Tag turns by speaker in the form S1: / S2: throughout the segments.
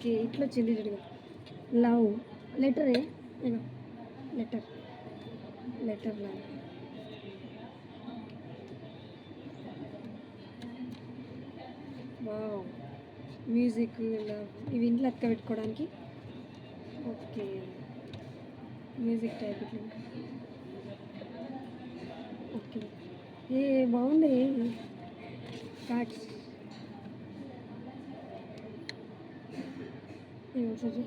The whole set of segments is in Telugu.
S1: ఓకే ఇట్లా వచ్చింది చూడు లవ్ లెటరే ఇగో letter letter love wow music love ఇవి ఇంట్లో అక్క పెట్టుకోవడానికి ఓకే మ్యూజిక్ టైప్ ఇట్లా ఓకే ఏ బాగుంది కార్డ్స్ ఏమవుతుంది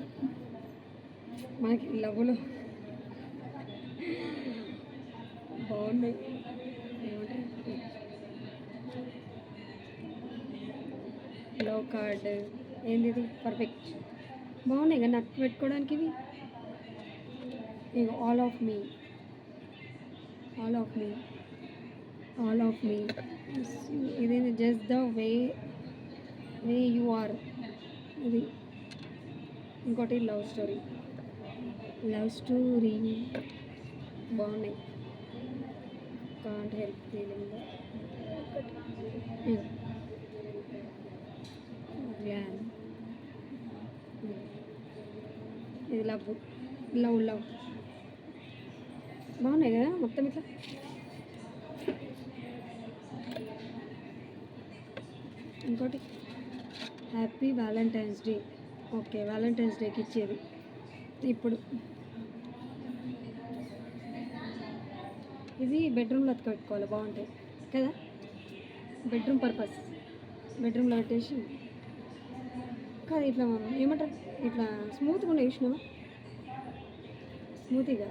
S1: మనకి లవ్లో బాగున్నాయి ఏమంటారు లవ్ కార్డ్ ఏంది ఇది పర్ఫెక్ట్ బాగున్నాయి కదా నాకు పెట్టుకోవడానికి ఇవి ఇక all of me all of me all of me ఇది just the way way you are ఇది ఇంకోటి లవ్ స్టోరీ బాగున్నాయి కాంట్ హెల్ప్ ఫీలింగ్ గ్లామ్ ఇది లవ్ లవ్ లవ్ బాగున్నాయి కదా మొత్తం ఇట్లా ఇంకోటి happy valentine's day okay valentine's డేకి ఇచ్చేది ఇప్పుడు ఇది బెడ్రూమ్లో అతక పెట్టుకోవాలి బాగుంటాయి కదా బెడ్రూమ్ పర్పస్ బెడ్రూమ్లో పెట్టేసి కాదు ఇట్లా ఏమంటారు ఇట్లా స్మూత్గా ఉండే చూసినావా స్మూతీగా